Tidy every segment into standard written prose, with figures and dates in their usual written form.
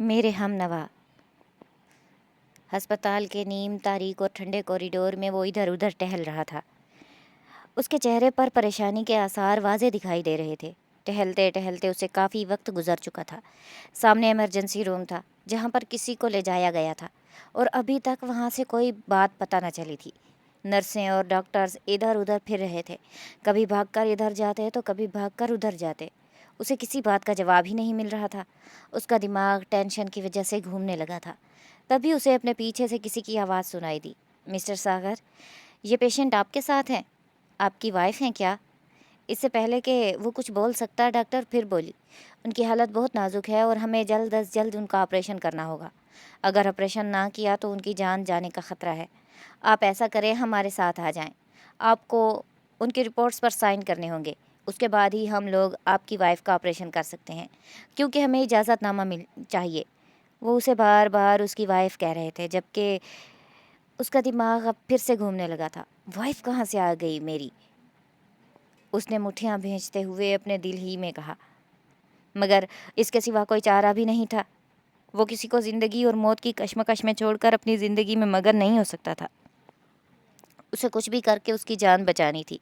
میرے ہم نوا ہسپتال کے نیم تاریک اور ٹھنڈے کوریڈور میں وہ ادھر ادھر ٹہل رہا تھا۔ اس کے چہرے پر پریشانی کے آثار واضح دکھائی دے رہے تھے۔ ٹہلتے ٹہلتے اسے کافی وقت گزر چکا تھا۔ سامنے ایمرجنسی روم تھا جہاں پر کسی کو لے جایا گیا تھا اور ابھی تک وہاں سے کوئی بات پتہ نہ چلی تھی۔ نرسیں اور ڈاکٹرز ادھر ادھر پھر رہے تھے، کبھی بھاگ کر ادھر جاتے تو کبھی بھاگ کر ادھر جاتے۔ اسے کسی بات کا جواب ہی نہیں مل رہا تھا۔ اس کا دماغ ٹینشن کی وجہ سے گھومنے لگا تھا۔ تبھی اسے اپنے پیچھے سے کسی کی آواز سنائی دی۔ مسٹر ساغر، یہ پیشنٹ آپ کے ساتھ ہیں؟ آپ کی وائف ہیں کیا؟ اس سے پہلے کہ وہ کچھ بول سکتا ڈاکٹر پھر بولی، ان کی حالت بہت نازک ہے اور ہمیں جلد از جلد ان کا آپریشن کرنا ہوگا۔ اگر آپریشن نہ کیا تو ان کی جان جانے کا خطرہ ہے۔ آپ ایسا کریں، ہمارے ساتھ آ جائیں۔ آپ کو ان کی رپورٹس پر سائن کرنے ہوں گے، اس کے بعد ہی ہم لوگ آپ کی وائف کا آپریشن کر سکتے ہیں، کیونکہ ہمیں اجازت نامہ چاہیے۔ وہ اسے بار بار اس کی وائف کہہ رہے تھے، جبکہ اس کا دماغ اب پھر سے گھومنے لگا تھا۔ وائف کہاں سے آ گئی میری؟ اس نے مٹھیاں بھیجتے ہوئے اپنے دل ہی میں کہا، مگر اس کے سوا کوئی چارہ بھی نہیں تھا۔ وہ کسی کو زندگی اور موت کی کشمکش میں چھوڑ کر اپنی زندگی میں مگن نہیں ہو سکتا تھا۔ اسے کچھ بھی کر کے اس کی جان بچانی تھی،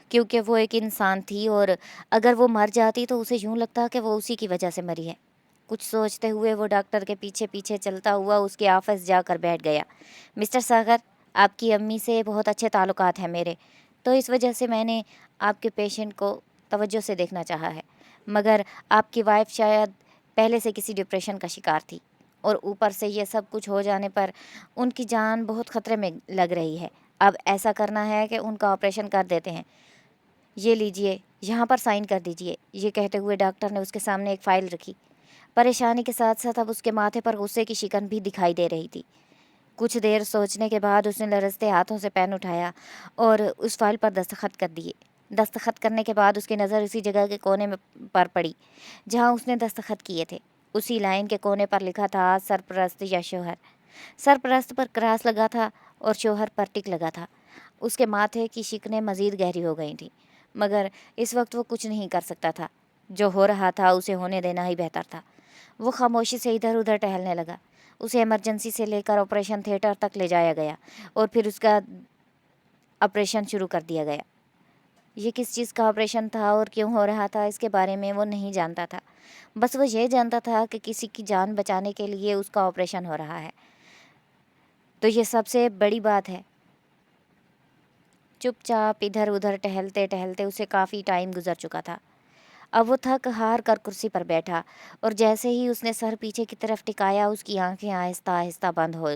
کیونکہ وہ ایک انسان تھی اور اگر وہ مر جاتی تو اسے یوں لگتا کہ وہ اسی کی وجہ سے مری ہے۔ کچھ سوچتے ہوئے وہ ڈاکٹر کے پیچھے پیچھے چلتا ہوا اس کے آفس جا کر بیٹھ گیا۔ مسٹر ساغر، آپ کی امی سے بہت اچھے تعلقات ہیں میرے، تو اس وجہ سے میں نے آپ کے پیشنٹ کو توجہ سے دیکھنا چاہا ہے، مگر آپ کی وائف شاید پہلے سے کسی ڈپریشن کا شکار تھی اور اوپر سے یہ سب کچھ ہو جانے پر ان کی جان بہت خطرے میں لگ رہی ہے۔ اب ایسا کرنا ہے کہ ان کا آپریشن کر دیتے ہیں۔ یہ لیجئے، یہاں پر سائن کر دیجئے۔ یہ کہتے ہوئے ڈاکٹر نے اس کے سامنے ایک فائل رکھی۔ پریشانی کے ساتھ ساتھ اب اس کے ماتھے پر غصے کی شکن بھی دکھائی دے رہی تھی۔ کچھ دیر سوچنے کے بعد اس نے لرزتے ہاتھوں سے پین اٹھایا اور اس فائل پر دستخط کر دیے۔ دستخط کرنے کے بعد اس کی نظر اسی جگہ کے کونے پر پڑی جہاں اس نے دستخط کیے تھے۔ اسی لائن کے کونے پر لکھا تھا، سرپرست یا شوہر۔ سرپرست پر کراس لگا تھا اور شوہر پر ٹک لگا تھا۔ اس کے ماتھے کی شکنیں مزید گہری ہو گئی تھیں، مگر اس وقت وہ کچھ نہیں کر سکتا تھا۔ جو ہو رہا تھا اسے ہونے دینا ہی بہتر تھا۔ وہ خاموشی سے ادھر ادھر ٹہلنے لگا۔ اسے ایمرجنسی سے لے کر آپریشن تھیٹر تک لے جایا گیا اور پھر اس کا آپریشن شروع کر دیا گیا۔ یہ کس چیز کا آپریشن تھا اور کیوں ہو رہا تھا اس کے بارے میں وہ نہیں جانتا تھا، بس وہ یہ جانتا تھا کہ کسی کی جان بچانے کے لیے اس کا آپریشن ہو رہا ہے، تو یہ سب سے بڑی بات ہے۔ چپ چاپ ادھر ادھر ٹہلتے ٹہلتے اسے کافی ٹائم گزر چکا تھا۔ اب وہ تھک ہار کر کرسی پر بیٹھا اور جیسے ہی اس نے سر پیچھے کی طرف ٹکایا اس کی آنکھیں آہستہ آہستہ بند ہو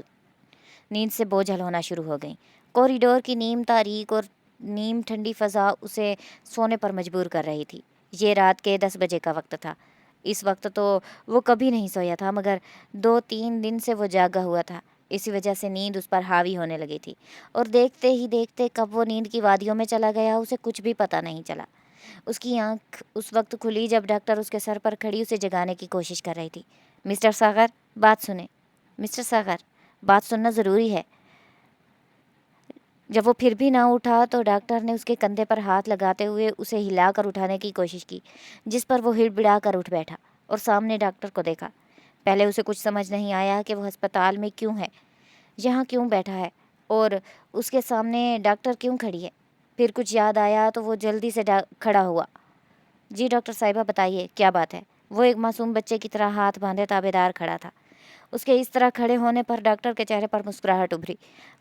نیند سے بوجھل ہونا شروع ہو گئیں۔ کوریڈور کی نیم تاریک اور نیم ٹھنڈی فضا اسے سونے پر مجبور کر رہی تھی۔ یہ رات کے 10 بجے کا وقت تھا۔ اس وقت تو وہ کبھی نہیں سویا تھا، مگر 2-3 دن سے وہ جاگا ہوا تھا، اسی وجہ سے نیند اس پر حاوی ہونے لگی تھی، اور دیکھتے ہی دیکھتے کب وہ نیند کی وادیوں میں چلا گیا اسے کچھ بھی پتہ نہیں چلا۔ اس کی آنکھ اس وقت کھلی جب ڈاکٹر اس کے سر پر کھڑی اسے جگانے کی کوشش کر رہی تھی۔ مسٹر ساغر، بات سنیں۔ مسٹر ساغر، بات سننا ضروری ہے۔ جب وہ پھر بھی نہ اٹھا تو ڈاکٹر نے اس کے کندھے پر ہاتھ لگاتے ہوئے اسے ہلا کر اٹھانے کی کوشش کی، جس پر وہ ہڑبڑا کر اٹھ بیٹھا اور سامنے ڈاکٹر کو دیکھا۔ پہلے اسے کچھ سمجھ نہیں آیا کہ وہ ہسپتال میں کیوں ہے، یہاں کیوں بیٹھا ہے اور اس کے سامنے ڈاکٹر کیوں کھڑی ہے۔ پھر کچھ یاد آیا تو وہ جلدی سے کھڑا ہوا۔ جی ڈاکٹر صاحبہ، بتائیے کیا بات ہے؟ وہ ایک معصوم بچے کی طرح ہاتھ باندھے تابیدار کھڑا تھا۔ اس کے اس طرح کھڑے ہونے پر ڈاکٹر کے چہرے پر مسکراہٹ ابھری۔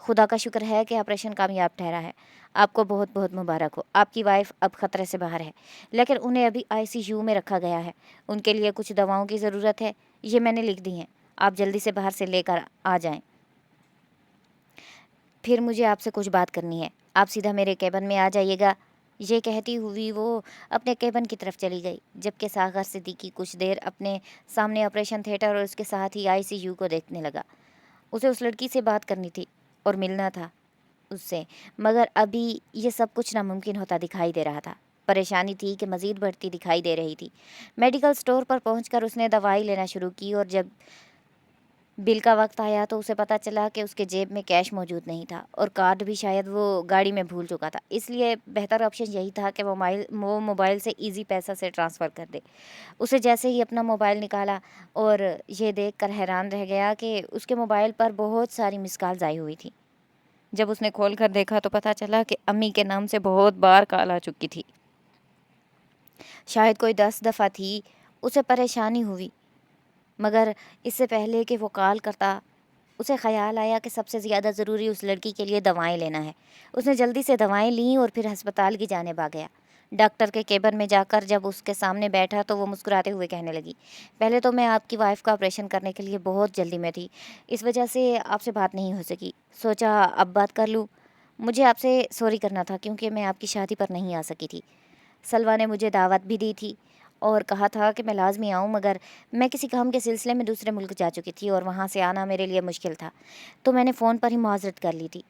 خدا کا شکر ہے کہ آپریشن کامیاب ٹھہرا ہے۔ آپ کو بہت بہت مبارک ہو۔ آپ کی وائف اب خطرے سے باہر ہے، لیکن انہیں ابھی ICU میں رکھا گیا ہے۔ ان کے لیے کچھ دواؤں کی ضرورت ہے، یہ میں نے لکھ دی ہیں، آپ جلدی سے باہر سے لے کر آ جائیں۔ پھر مجھے آپ سے کچھ بات کرنی ہے، آپ سیدھا میرے کیبن میں آ جائیے گا۔ یہ کہتی ہوئی وہ اپنے کیبن کی طرف چلی گئی، جبکہ ساغر صدیقی کچھ دیر اپنے سامنے آپریشن تھیٹر اور اس کے ساتھ ہی ICU کو دیکھنے لگا۔ اسے اس لڑکی سے بات کرنی تھی اور ملنا تھا اس سے، مگر ابھی یہ سب کچھ ناممکن ہوتا دکھائی دے رہا تھا۔ پریشانی تھی کہ مزید بڑھتی دکھائی دے رہی تھی۔ میڈیکل سٹور پر پہنچ کر اس نے دوائی لینا شروع کی اور جب بل کا وقت آیا تو اسے پتہ چلا کہ اس کے جیب میں کیش موجود نہیں تھا اور کارڈ بھی شاید وہ گاڑی میں بھول چکا تھا، اس لیے بہتر آپشن یہی تھا کہ وہ موبائل سے ایزی پیسہ سے ٹرانسفر کر دے۔ اسے جیسے ہی اپنا موبائل نکالا اور یہ دیکھ کر حیران رہ گیا کہ اس کے موبائل پر بہت ساری مس کالز آئی ہوئی تھی۔ جب اس نے کھول کر دیکھا تو پتہ چلا کہ امی کے نام سے بہت بار کال آ چکی تھی، شاید کوئی 10 دفعہ تھی۔ اسے پریشانی ہوئی، مگر اس سے پہلے کہ وہ کال کرتا اسے خیال آیا کہ سب سے زیادہ ضروری اس لڑکی کے لیے دوائیں لینا ہے۔ اس نے جلدی سے دوائیں لیں اور پھر ہسپتال کی جانب آ گیا۔ ڈاکٹر کے کیبن میں جا کر جب اس کے سامنے بیٹھا تو وہ مسکراتے ہوئے کہنے لگی، پہلے تو میں آپ کی وائف کا آپریشن کرنے کے لیے بہت جلدی میں تھی، اس وجہ سے آپ سے بات نہیں ہو سکی، سوچا اب بات کر لوں۔ مجھے آپ سے سوری کرنا تھا کیونکہ میں آپ کی شادی پر نہیں آ سکی تھی۔ سلوا نے مجھے دعوت بھی دی تھی اور کہا تھا کہ میں لازمی آؤں، مگر میں کسی کام کے سلسلے میں دوسرے ملک جا چکی تھی اور وہاں سے آنا میرے لیے مشکل تھا، تو میں نے فون پر ہی معذرت کر لی تھی۔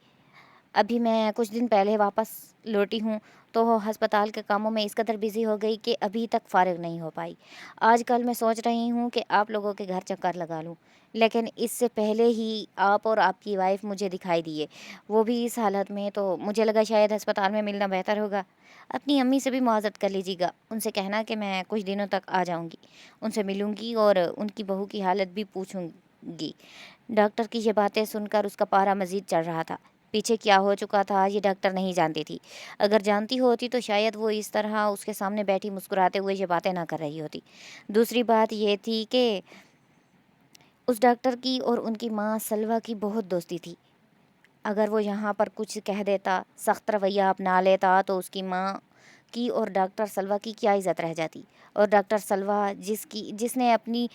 ابھی میں کچھ دن پہلے واپس لوٹی ہوں تو ہسپتال کے کاموں میں اس قدر بزی ہو گئی کہ ابھی تک فارغ نہیں ہو پائی۔ آج کل میں سوچ رہی ہوں کہ آپ لوگوں کے گھر چکر لگا لوں، لیکن اس سے پہلے ہی آپ اور آپ کی وائف مجھے دکھائی دیے، وہ بھی اس حالت میں، تو مجھے لگا شاید ہسپتال میں ملنا بہتر ہوگا۔ اپنی امی سے بھی معذرت کر لیجیے گا، ان سے کہنا کہ میں کچھ دنوں تک آ جاؤں گی، ان سے ملوں گی اور ان کی بہو کی حالت بھی پوچھوں گی۔ ڈاکٹر کی یہ باتیں سن کر اس کا پارا مزید چڑھ رہا تھا۔ پیچھے کیا ہو چکا تھا یہ ڈاکٹر نہیں جانتی تھی، اگر جانتی ہوتی تو شاید وہ اس طرح اس کے سامنے بیٹھی مسکراتے ہوئے یہ باتیں نہ کر رہی ہوتی۔ دوسری بات یہ تھی کہ اس ڈاکٹر کی اور ان کی ماں سلویٰ کی بہت دوستی تھی۔ اگر وہ یہاں پر کچھ کہہ دیتا، سخت رویہ اپنا لیتا، تو اس کی ماں کی اور ڈاکٹر سلویٰ کی کیا عزت رہ جاتی، اور ڈاکٹر سلویٰ جس نے اپنی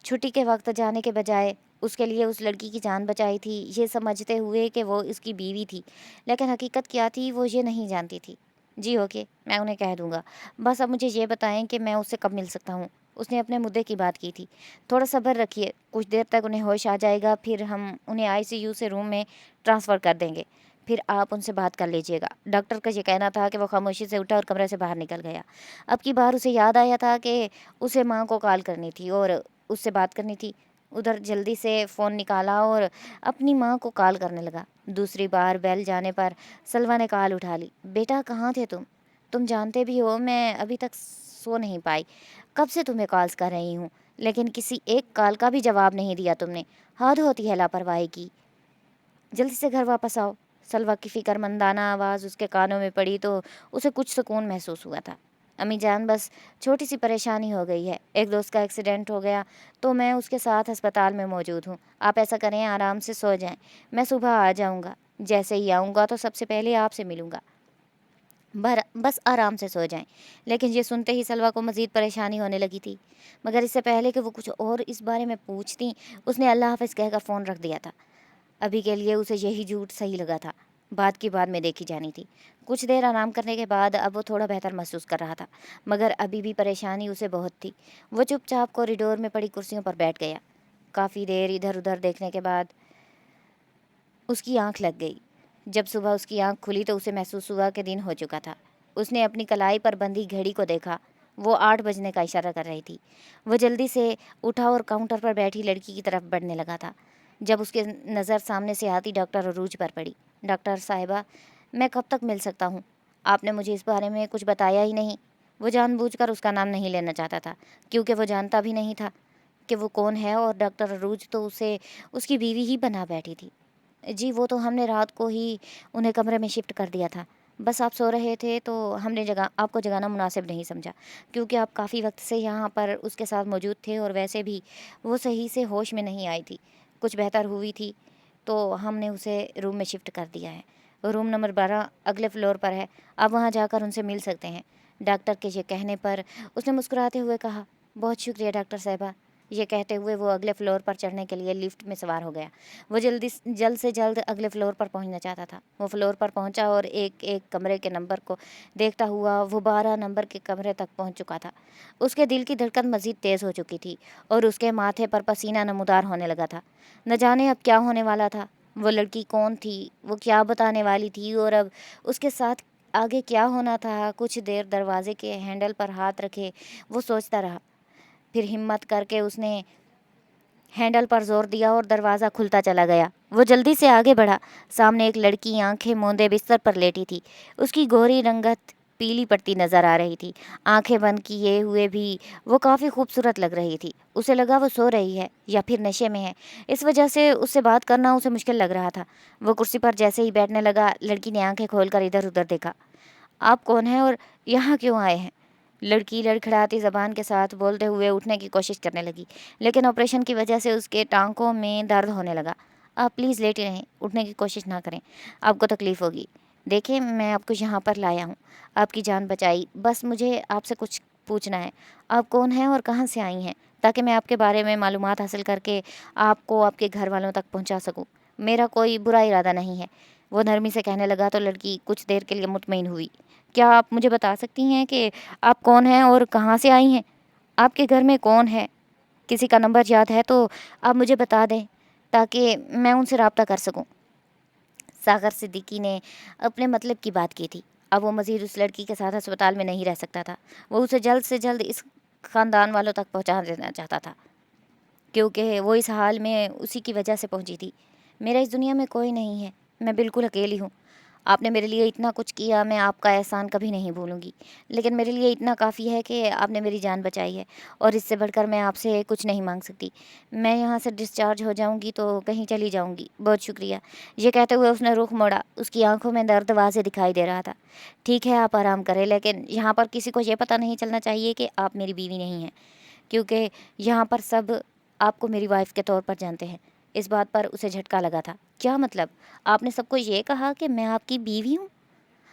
چھٹی کے وقت جانے کے بجائے اس کے لیے اس لڑکی کی جان بچائی تھی، یہ سمجھتے ہوئے کہ وہ اس کی بیوی تھی، لیکن حقیقت کیا تھی وہ یہ نہیں جانتی تھی۔ جی اوکے، میں انہیں کہہ دوں گا، بس اب مجھے یہ بتائیں کہ میں اس سے کب مل سکتا ہوں۔ اس نے اپنے مدعے کی بات کی تھی۔ تھوڑا صبر رکھیے، کچھ دیر تک انہیں ہوش آ جائے گا، پھر ہم انہیں ICU سے روم میں ٹرانسفر کر دیں گے، پھر آپ ان سے بات کر لیجئے گا۔ ڈاکٹر کا یہ کہنا تھا کہ وہ خاموشی سے اٹھا اور کمرے سے باہر نکل گیا۔ اب کی بار اسے یاد آیا تھا کہ اسے ماں کو کال کرنی تھی اور اس سے بات کرنی تھی۔ ادھر جلدی سے فون نکالا اور اپنی ماں کو کال کرنے لگا۔ دوسری بار بیل جانے پر سلویٰ نے کال اٹھا لی۔ بیٹا کہاں تھے تم جانتے بھی ہو میں ابھی تک سو نہیں پائی، کب سے تمہیں کالز کر رہی ہوں، لیکن کسی ایک کال کا بھی جواب نہیں دیا تم نے، حد ہوتی ہے لاپرواہی کی، جلدی سے گھر واپس آؤ۔ سلویٰ کی فکر مندانہ آواز اس کے کانوں میں پڑی تو اسے کچھ سکون محسوس ہوا تھا۔ امی جان، بس چھوٹی سی پریشانی ہو گئی ہے، ایک دوست کا ایکسیڈنٹ ہو گیا تو میں اس کے ساتھ ہسپتال میں موجود ہوں، آپ ایسا کریں آرام سے سو جائیں، میں صبح آ جاؤں گا، جیسے ہی آؤں گا تو سب سے پہلے آپ سے ملوں گا، بس آرام سے سو جائیں۔ لیکن یہ سنتے ہی سلویٰ کو مزید پریشانی ہونے لگی تھی، مگر اس سے پہلے کہ وہ کچھ اور اس بارے میں پوچھتی، اس نے اللہ حافظ کہہ کر فون رکھ دیا تھا۔ ابھی کے لیے اسے یہی جھوٹ صحیح لگا تھا، بات کی بعد میں دیکھی جانی تھی۔ کچھ دیر آرام کرنے کے بعد اب وہ تھوڑا بہتر محسوس کر رہا تھا، مگر ابھی بھی پریشانی اسے بہت تھی۔ وہ چپ چاپ کوریڈور میں پڑی کرسیوں پر بیٹھ گیا۔ کافی دیر ادھر ادھر دیکھنے کے بعد اس کی آنکھ لگ گئی۔ جب صبح اس کی آنکھ کھلی تو اسے محسوس ہوا کہ دن ہو چکا تھا۔ اس نے اپنی کلائی پر بندھی گھڑی کو دیکھا، وہ 8 بجنے کا اشارہ کر رہی تھی۔ وہ جلدی سے اٹھا اور کاؤنٹر پر بیٹھی لڑکی کی طرف بڑھنے لگا تھا، جب اس کے نظر سامنے سے آتی ڈاکٹر عروج پر پڑی۔ ڈاکٹر صاحبہ، میں کب تک مل سکتا ہوں؟ آپ نے مجھے اس بارے میں کچھ بتایا ہی نہیں۔ وہ جان بوجھ کر اس کا نام نہیں لینا چاہتا تھا، کیونکہ وہ جانتا بھی نہیں تھا کہ وہ کون ہے، اور ڈاکٹر عروج تو اسے اس کی بیوی ہی بنا بیٹھی تھی۔ جی وہ تو ہم نے رات کو ہی انہیں کمرے میں شفٹ کر دیا تھا، بس آپ سو رہے تھے تو ہم نے آپ کو جگانا مناسب نہیں سمجھا، کیونکہ آپ کافی وقت سے یہاں پر اس کے ساتھ موجود تھے اور ویسے بھی وہ صحیح سے ہوش میں نہیں آئی تھی، کچھ بہتر ہوئی تھی تو ہم نے اسے روم میں شفٹ کر دیا ہے۔ روم نمبر 12 اگلے فلور پر ہے، آپ وہاں جا کر ان سے مل سکتے ہیں۔ ڈاکٹر کے یہ کہنے پر اس نے مسکراتے ہوئے کہا، بہت شکریہ ڈاکٹر صاحبہ۔ یہ کہتے ہوئے وہ اگلے فلور پر چڑھنے کے لیے لفٹ میں سوار ہو گیا۔ وہ جلد سے جلد اگلے فلور پر پہنچنا چاہتا تھا۔ وہ فلور پر پہنچا اور ایک ایک کمرے کے نمبر کو دیکھتا ہوا وہ 12 نمبر کے کمرے تک پہنچ چکا تھا۔ اس کے دل کی دھڑکن مزید تیز ہو چکی تھی اور اس کے ماتھے پر پسینہ نمودار ہونے لگا تھا۔ نہ جانے اب کیا ہونے والا تھا، وہ لڑکی کون تھی، وہ کیا بتانے والی تھی، اور اب اس کے ساتھ آگے کیا ہونا تھا۔ کچھ دیر دروازے کے ہینڈل پر ہاتھ رکھے وہ سوچتا رہا، پھر ہمت کر کے اس نے ہینڈل پر زور دیا اور دروازہ کھلتا چلا گیا۔ وہ جلدی سے آگے بڑھا۔ سامنے ایک لڑکی آنکھیں موندے بستر پر لیٹی تھی۔ اس کی گوری رنگت پیلی پڑتی نظر آ رہی تھی۔ آنکھیں بند کیے ہوئے بھی وہ کافی خوبصورت لگ رہی تھی۔ اسے لگا وہ سو رہی ہے یا پھر نشے میں ہے، اس وجہ سے اس سے بات کرنا اسے مشکل لگ رہا تھا۔ وہ کرسی پر جیسے ہی بیٹھنے لگا، لڑکی نے آنکھیں کھول کر ادھر ادھر دیکھا۔ آپ کون ہیں اور یہاں کیوں آئے ہیں؟ لڑکی لڑکھڑاتی زبان کے ساتھ بولتے ہوئے اٹھنے کی کوشش کرنے لگی، لیکن آپریشن کی وجہ سے اس کے ٹانکوں میں درد ہونے لگا۔ آپ پلیز لیٹے رہیں، اٹھنے کی کوشش نہ کریں، آپ کو تکلیف ہوگی۔ دیکھیں، میں آپ کو یہاں پر لایا ہوں، آپ کی جان بچائی، بس مجھے آپ سے کچھ پوچھنا ہے۔ آپ کون ہیں اور کہاں سے آئی ہیں، تاکہ میں آپ کے بارے میں معلومات حاصل کر کے آپ کو آپ کے گھر والوں تک پہنچا سکوں۔ میرا کوئی برا ارادہ نہیں ہے، وہ نرمی سے کہنے لگا تو لڑکی کچھ دیر کے لیے مطمئن ہوئی۔ کیا آپ مجھے بتا سکتی ہیں کہ آپ کون ہیں اور کہاں سے آئی ہیں؟ آپ کے گھر میں کون ہے؟ کسی کا نمبر یاد ہے تو آپ مجھے بتا دیں تاکہ میں ان سے رابطہ کر سکوں۔ ساغر صدیقی نے اپنے مطلب کی بات کی تھی۔ اب وہ مزید اس لڑکی کے ساتھ ہسپتال میں نہیں رہ سکتا تھا۔ وہ اسے جلد سے جلد اس خاندان والوں تک پہنچا دینا چاہتا تھا، کیونکہ وہ اس حال میں اسی کی وجہ سے پہنچی تھی۔ میرا اس دنیا میں کوئی نہیں ہے، میں بالکل اکیلی ہوں۔ آپ نے میرے لیے اتنا کچھ کیا، میں آپ کا احسان کبھی نہیں بھولوں گی، لیکن میرے لیے اتنا کافی ہے کہ آپ نے میری جان بچائی ہے، اور اس سے بڑھ کر میں آپ سے کچھ نہیں مانگ سکتی۔ میں یہاں سے ڈسچارج ہو جاؤں گی تو کہیں چلی جاؤں گی، بہت شکریہ۔ یہ کہتے ہوئے اس نے رخ موڑا۔ اس کی آنکھوں میں درد واضح دکھائی دے رہا تھا۔ ٹھیک ہے، آپ آرام کریں، لیکن یہاں پر کسی کو یہ پتہ نہیں چلنا چاہیے کہ آپ میری بیوی نہیں ہیں، کیونکہ یہاں پر سب آپ کو میری وائف کے طور پر جانتے ہیں۔ اس بات پر اسے جھٹکا لگا تھا۔ کیا مطلب؟ آپ نے سب کو یہ کہا کہ میں آپ کی بیوی ہوں؟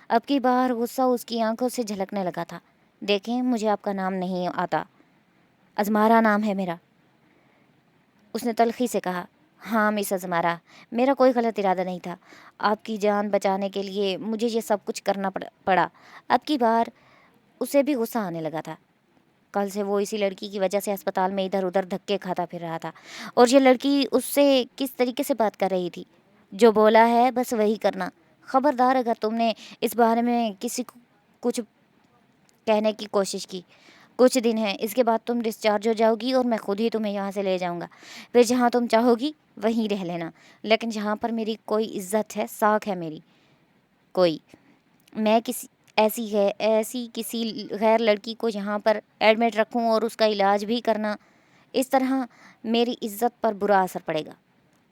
اب کی بار غصہ اس کی آنکھوں سے جھلکنے لگا تھا۔ دیکھیں، مجھے آپ کا نام نہیں آتا، ازمارا نام ہے میرا، اس نے تلخی سے کہا۔ ہاں مس ازمارا، میرا کوئی غلط ارادہ نہیں تھا۔ آپ کی جان بچانے کے لیے مجھے یہ سب کچھ کرنا پڑا۔ اب کی بار اسے بھی غصہ آنے لگا تھا۔ کل سے وہ اسی لڑکی کی وجہ سے ہسپتال میں ادھر ادھر دھکے کھاتا پھر رہا تھا، اور یہ لڑکی اس سے کس طریقے سے بات کر رہی تھی۔ جو بولا ہے بس وہی کرنا، خبردار اگر تم نے اس بارے میں کسی کو کچھ کہنے کی کوشش کی۔ کچھ دن ہیں، اس کے بعد تم ڈسچارج ہو جاؤ گی اور میں خود ہی تمہیں یہاں سے لے جاؤں گا، پھر جہاں تم چاہو گی وہیں رہ لینا، لیکن جہاں پر میری کوئی عزت ہے، ساکھ ہے میری کوئی، میں ایسی کسی غیر لڑکی کو یہاں پر ایڈمٹ رکھوں اور اس کا علاج بھی کرنا، اس طرح میری عزت پر برا اثر پڑے گا،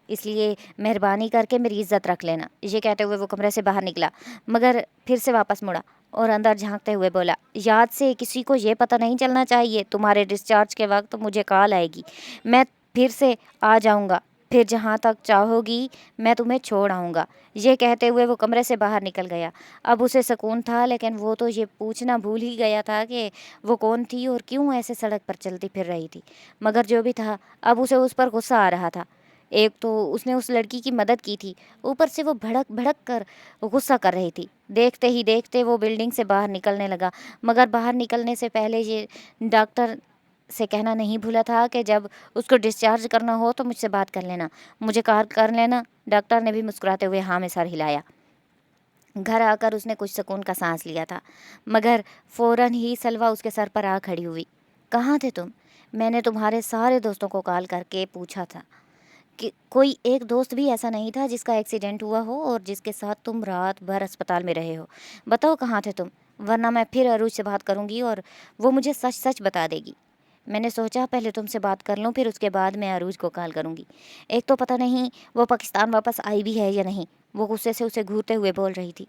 اس لیے مہربانی کر کے میری عزت رکھ لینا۔ یہ کہتے ہوئے وہ کمرے سے باہر نکلا، مگر پھر سے واپس مڑا اور اندر جھانکتے ہوئے بولا، یاد سے کسی کو یہ پتہ نہیں چلنا چاہیے، تمہارے ڈسچارج کے وقت مجھے کال آئے گی، میں پھر سے آ جاؤں گا، پھر جہاں تک چاہو گی میں تمہیں چھوڑ آؤں گا۔ یہ کہتے ہوئے وہ کمرے سے باہر نکل گیا۔ اب اسے سکون تھا، لیکن وہ تو یہ پوچھنا بھول ہی گیا تھا کہ وہ کون تھی اور کیوں ایسے سڑک پر چلتی پھر رہی تھی، مگر جو بھی تھا اب اسے اس پر غصہ آ رہا تھا۔ ایک تو اس نے اس لڑکی کی مدد کی تھی، اوپر سے وہ بھڑک بھڑک کر غصہ کر رہی تھی۔ دیکھتے ہی دیکھتے وہ بلڈنگ سے باہر نکلنے لگا، مگر باہر نکلنے سے پہلے یہ ڈاکٹر سے کہنا نہیں بھولا تھا کہ جب اس کو ڈسچارج کرنا ہو تو مجھ سے بات کر لینا، مجھے کال کر لینا۔ ڈاکٹر نے بھی مسکراتے ہوئے ہاں میں سر ہلایا۔ گھر آ کر اس نے کچھ سکون کا سانس لیا تھا، مگر فوراً ہی سلویٰ اس کے سر پر آ کھڑی ہوئی۔ کہاں تھے تم؟ میں نے تمہارے سارے دوستوں کو کال کر کے پوچھا تھا کہ کوئی ایک دوست بھی ایسا نہیں تھا جس کا ایکسیڈنٹ ہوا ہو اور جس کے ساتھ تم رات بھر اسپتال میں رہے ہو؟ بتاؤ کہاں تھے تم، ورنہ میں پھر عروج سے بات کروں گی اور وہ مجھے سچ سچ بتا دے گی۔ میں نے سوچا پہلے تم سے بات کر لوں، پھر اس کے بعد میں عروج کو کال کروں گی۔ ایک تو پتہ نہیں وہ پاکستان واپس آئی بھی ہے یا نہیں، وہ غصے سے اسے گھورتے ہوئے بول رہی تھی۔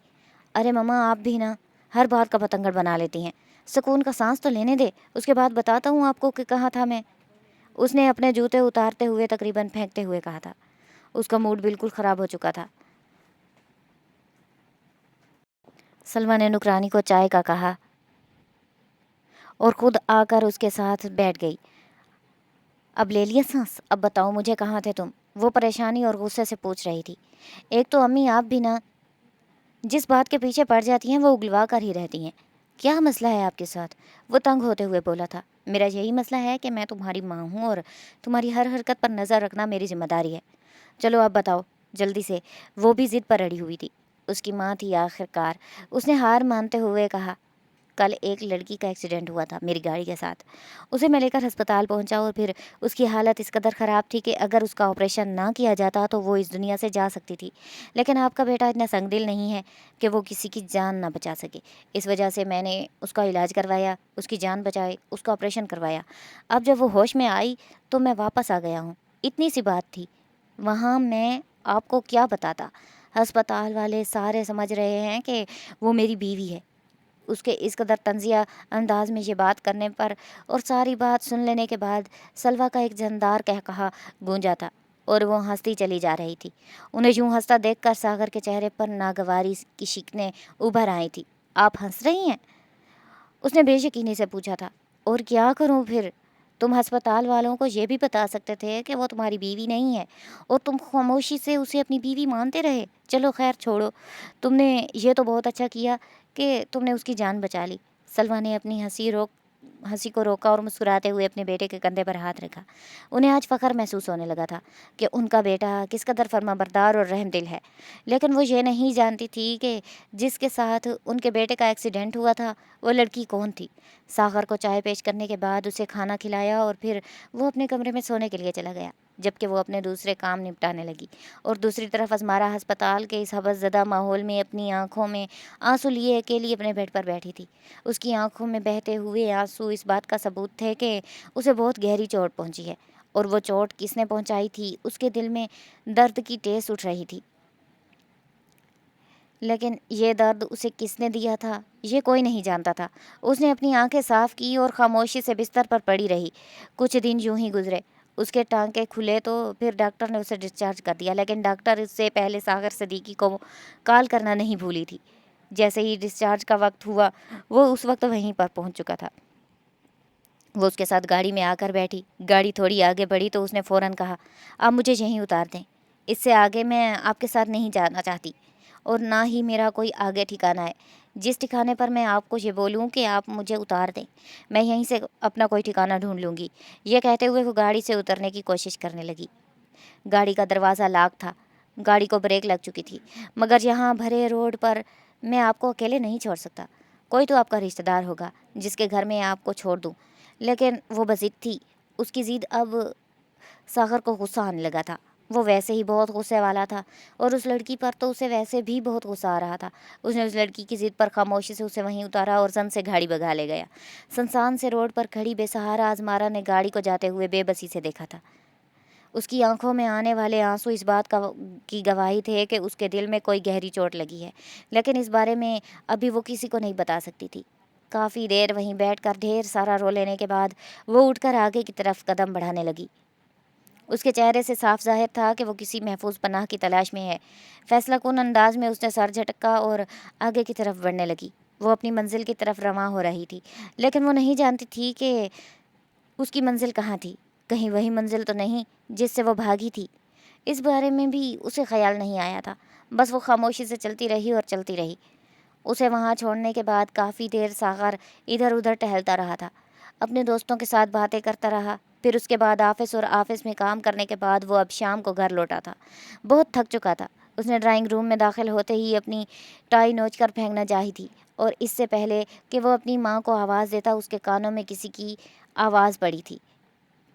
ارے ماما، آپ بھی نا ہر بات کا پتنگڑ بنا لیتی ہیں، سکون کا سانس تو لینے دے، اس کے بعد بتاتا ہوں آپ کو کہ کہاں تھا میں۔ اس نے اپنے جوتے اتارتے ہوئے تقریباً پھینکتے ہوئے کہا تھا۔ اس کا موڈ بالکل خراب ہو چکا تھا۔ سلمیٰ نے نکرانی کو چائے کا کہا اور خود آ کر اس کے ساتھ بیٹھ گئی۔ اب لے لیا سانس، اب بتاؤ مجھے کہاں تھے تم، وہ پریشانی اور غصے سے پوچھ رہی تھی۔ ایک تو امی آپ بھی نا جس بات کے پیچھے پڑ جاتی ہیں وہ اگلوا کر ہی رہتی ہیں۔ کیا مسئلہ ہے آپ کے ساتھ؟ وہ تنگ ہوتے ہوئے بولا تھا۔ میرا یہی مسئلہ ہے کہ میں تمہاری ماں ہوں اور تمہاری ہر حرکت پر نظر رکھنا میری ذمہ داری ہے۔ چلو اب بتاؤ جلدی سے۔ وہ بھی ضد پر اڑی ہوئی تھی، اس کی ماں تھی آخر کار۔ اس نے ہار مانتے ہوئے کہا، کل ایک لڑکی کا ایکسیڈنٹ ہوا تھا میری گاڑی کے ساتھ۔ اسے میں لے کر ہسپتال پہنچا اور پھر اس کی حالت اس قدر خراب تھی کہ اگر اس کا آپریشن نہ کیا جاتا تو وہ اس دنیا سے جا سکتی تھی، لیکن آپ کا بیٹا اتنا سنگ دل نہیں ہے کہ وہ کسی کی جان نہ بچا سکے۔ اس وجہ سے میں نے اس کا علاج کروایا، اس کی جان بچائی، اس کا آپریشن کروایا۔ اب جب وہ ہوش میں آئی تو میں واپس آ گیا ہوں۔ اتنی سی بات تھی، وہاں میں آپ کو کیا بتاتا۔ ہسپتال والے سارے سمجھ رہے ہیں کہ وہ میری بیوی ہے۔ اس کے اس قدر طنزیہ انداز میں یہ بات کرنے پر اور ساری بات سن لینے کے بعد سلویٰ کا ایک جاندار قہقہا گونجا تھا اور وہ ہنستی چلی جا رہی تھی۔ انہیں یوں ہنستا دیکھ کر ساغر کے چہرے پر ناگواری کی شکنیں ابھر آئی تھی۔ آپ ہنس رہی ہیں؟ اس نے بے یقینی سے پوچھا تھا۔ اور کیا کروں پھر؟ تم ہسپتال والوں کو یہ بھی بتا سکتے تھے کہ وہ تمہاری بیوی نہیں ہے اور تم خاموشی سے اسے اپنی بیوی مانتے رہے۔ چلو خیر چھوڑو، تم نے یہ تو بہت اچھا کیا کہ تم نے اس کی جان بچا لی۔ سلویٰ نے اپنی ہنسی کو روکا اور مسکراتے ہوئے اپنے بیٹے کے کندھے پر ہاتھ رکھا۔ انہیں آج فخر محسوس ہونے لگا تھا کہ ان کا بیٹا کس قدر فرمانبردار اور رحم دل ہے، لیکن وہ یہ نہیں جانتی تھی کہ جس کے ساتھ ان کے بیٹے کا ایکسیڈنٹ ہوا تھا وہ لڑکی کون تھی۔ ساغر کو چائے پیش کرنے کے بعد اسے کھانا کھلایا اور پھر وہ اپنے کمرے میں سونے کے لیے چلا گیا، جبکہ وہ اپنے دوسرے کام نپٹانے لگی۔ اور دوسری طرف ازمارا ہسپتال کے اس حوث زدہ ماحول میں اپنی آنکھوں میں آنسو لیے اکیلی اپنے بیڈ پر بیٹھی تھی۔ اس کی آنکھوں میں بہتے ہوئے آنسو اس بات کا ثبوت تھے کہ اسے بہت گہری چوٹ پہنچی ہے، اور وہ چوٹ کس نے پہنچائی تھی؟ اس کے دل میں درد کی ٹیس اٹھ رہی تھی، لیکن یہ درد اسے کس نے دیا تھا یہ کوئی نہیں جانتا تھا۔ اس نے اپنی آنکھیں صاف کی اور خاموشی سے بستر پر پڑی رہی۔ کچھ دن یوں ہی گزرے۔ اس کے ٹانکے کھلے تو پھر ڈاکٹر نے اسے ڈسچارج کر دیا، لیکن ڈاکٹر اس سے پہلے ساغر صدیقی کو کال کرنا نہیں بھولی تھی۔ جیسے ہی ڈسچارج کا وقت ہوا وہ اس وقت وہیں پر پہنچ چکا تھا۔ وہ اس کے ساتھ گاڑی میں آ کر بیٹھی۔ گاڑی تھوڑی آگے بڑھی تو اس نے فوراً کہا، آپ مجھے یہیں اتار دیں، اس سے آگے میں آپ کے ساتھ نہیں جانا چاہتی، اور نہ ہی میرا کوئی آگے ٹھکانہ ہے جس ٹھکانے پر میں آپ کو یہ بولوں کہ آپ مجھے اتار دیں، میں یہیں سے اپنا کوئی ٹھکانہ ڈھونڈ لوں گی۔ یہ کہتے ہوئے وہ گاڑی سے اترنے کی کوشش کرنے لگی۔ گاڑی کا دروازہ لاک تھا، گاڑی کو بریک لگ چکی تھی، مگر یہاں بھرے روڈ پر میں آپ کو اکیلے نہیں چھوڑ سکتا۔ کوئی تو آپ کا رشتہ دار ہوگا جس کے گھر میں آپ کو چھوڑ دوں۔ لیکن وہ بضد تھی، اس کی ضد اب ساغر کو غصہ آنے لگا تھا۔ وہ ویسے ہی بہت غصے والا تھا اور اس لڑکی پر تو اسے ویسے بھی بہت غصہ آ رہا تھا۔ اس نے اس لڑکی کی ضد پر خاموشی سے اسے وہیں اتارا اور زن سے گاڑی بھگا لے گیا۔ سنسان سے روڈ پر کھڑی بے سہارا ازمارا نے گاڑی کو جاتے ہوئے بے بسی سے دیکھا تھا۔ اس کی آنکھوں میں آنے والے آنسو اس بات کی گواہی تھے کہ اس کے دل میں کوئی گہری چوٹ لگی ہے، لیکن اس بارے میں ابھی وہ کسی کو نہیں بتا سکتی تھی۔ کافی دیر وہیں بیٹھ کر ڈھیر سارا رو لینے کے بعد وہ اٹھ کر آگے کی طرف قدم بڑھانے لگی۔ اس کے چہرے سے صاف ظاہر تھا کہ وہ کسی محفوظ پناہ کی تلاش میں ہے۔ فیصلہ کن انداز میں اس نے سر جھٹکا اور آگے کی طرف بڑھنے لگی۔ وہ اپنی منزل کی طرف رواں ہو رہی تھی، لیکن وہ نہیں جانتی تھی کہ اس کی منزل کہاں تھی۔ کہیں وہی منزل تو نہیں جس سے وہ بھاگی تھی؟ اس بارے میں بھی اسے خیال نہیں آیا تھا۔ بس وہ خاموشی سے چلتی رہی اور چلتی رہی۔ اسے وہاں چھوڑنے کے بعد کافی دیر ساغر ادھر ادھر ٹہلتا رہا تھا، اپنے دوستوں کے ساتھ باتیں کرتا رہا۔ پھر اس کے بعد آفس میں کام کرنے کے بعد وہ اب شام کو گھر لوٹا تھا، بہت تھک چکا تھا۔ اس نے ڈرائنگ روم میں داخل ہوتے ہی اپنی ٹائی نوچ کر پھینکنا چاہی تھی، اور اس سے پہلے کہ وہ اپنی ماں کو آواز دیتا اس کے کانوں میں کسی کی آواز پڑی تھی،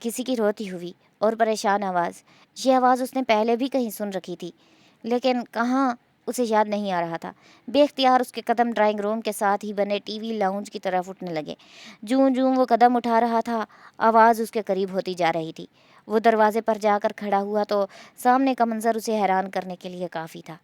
کسی کی روتی ہوئی اور پریشان آواز۔ یہ آواز اس نے پہلے بھی کہیں سن رکھی تھی، لیکن کہاں اسے یاد نہیں آ رہا تھا۔ بے اختیار اس کے قدم ڈرائنگ روم کے ساتھ ہی بنے ٹی وی لاؤنج کی طرف اٹھنے لگے۔ جوں جوں وہ قدم اٹھا رہا تھا آواز اس کے قریب ہوتی جا رہی تھی۔ وہ دروازے پر جا کر کھڑا ہوا تو سامنے کا منظر اسے حیران کرنے کے لیے کافی تھا۔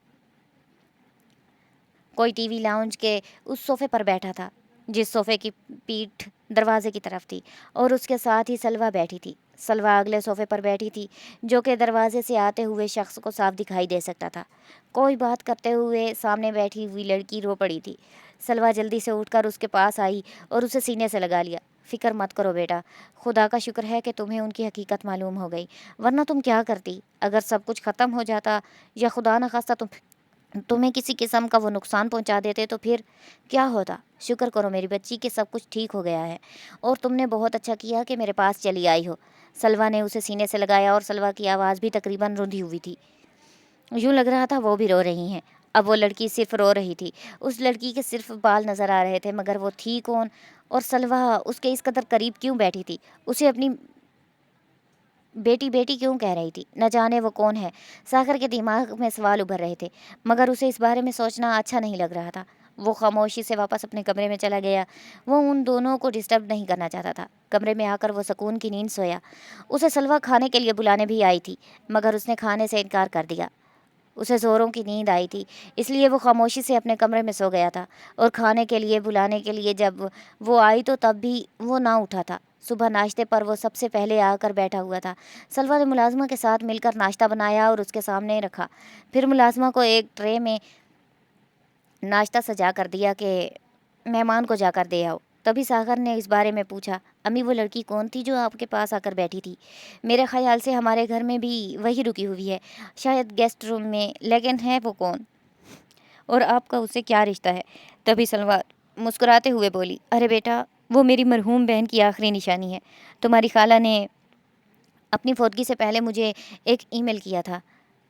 کوئی ٹی وی لاؤنج کے اس صوفے پر بیٹھا تھا جس صوفے کی پیٹھ دروازے کی طرف تھی، اور اس کے ساتھ ہی سلویٰ بیٹھی تھی۔ سلویٰ اگلے صوفے پر بیٹھی تھی جو کہ دروازے سے آتے ہوئے شخص کو صاف دکھائی دے سکتا تھا۔ کوئی بات کرتے ہوئے سامنے بیٹھی ہوئی لڑکی رو پڑی تھی۔ سلویٰ جلدی سے اٹھ کر اس کے پاس آئی اور اسے سینے سے لگا لیا۔ فکر مت کرو بیٹا، خدا کا شکر ہے کہ تمہیں ان کی حقیقت معلوم ہو گئی، ورنہ تم کیا کرتی؟ اگر سب کچھ ختم ہو جاتا یا خدا نخواستہ تمہیں کسی قسم کا وہ نقصان پہنچا دیتے تو پھر کیا ہوتا؟ شکر کرو میری بچی کہ سب کچھ ٹھیک ہو گیا ہے، اور تم نے بہت اچھا کیا کہ میرے پاس چلی آئی ہو۔ سلویٰ نے اسے سینے سے لگایا اور سلویٰ کی آواز بھی تقریباً روندھی ہوئی تھی۔ یوں لگ رہا تھا وہ بھی رو رہی ہیں۔ اب وہ لڑکی صرف رو رہی تھی، اس لڑکی کے صرف بال نظر آ رہے تھے، مگر وہ تھی کون؟ اور سلویٰ اس کے اس قدر قریب کیوں بیٹھی تھی؟ اسے اپنی بیٹی بیٹی کیوں کہہ رہی تھی؟ نہ جانے وہ کون ہے؟ ساغر کے دماغ میں سوال ابھر رہے تھے، مگر اسے اس بارے میں سوچنا اچھا نہیں لگ رہا تھا۔ وہ خاموشی سے واپس اپنے کمرے میں چلا گیا۔ وہ ان دونوں کو ڈسٹرب نہیں کرنا چاہتا تھا۔ کمرے میں آ کر وہ سکون کی نیند سویا۔ اسے سلویٰ کھانے کے لیے بلانے بھی آئی تھی، مگر اس نے کھانے سے انکار کر دیا۔ اسے زوروں کی نیند آئی تھی، اس لیے وہ خاموشی سے اپنے کمرے میں سو گیا تھا، اور کھانے کے لیے بلانے کے لیے جب وہ آئی تو تب بھی وہ نہ اٹھا تھا۔ صبح ناشتے پر وہ سب سے پہلے آ کر بیٹھا ہوا تھا۔ سلویٰ نے ملازمہ کے ساتھ مل کر ناشتہ بنایا اور اس کے سامنے رکھا، پھر ملازمہ کو ایک ٹرے میں ناشتہ سجا کر دیا کہ مہمان کو جا کر دے آؤ۔ تبھی ساغر نے اس بارے میں پوچھا، امی وہ لڑکی کون تھی جو آپ کے پاس آ کر بیٹھی تھی؟ میرے خیال سے ہمارے گھر میں بھی وہی رکی ہوئی ہے، شاید گیسٹ روم میں، لیکن ہے وہ کون؟ اور آپ کا اس سے کیا رشتہ ہے؟ تبھی سلویٰ مسکراتے ہوئے بولی، ارے بیٹا، وہ میری مرحوم بہن کی آخری نشانی ہے۔ تمہاری خالہ نے اپنی فوتگی سے پہلے مجھے ایک ای میل کیا تھا،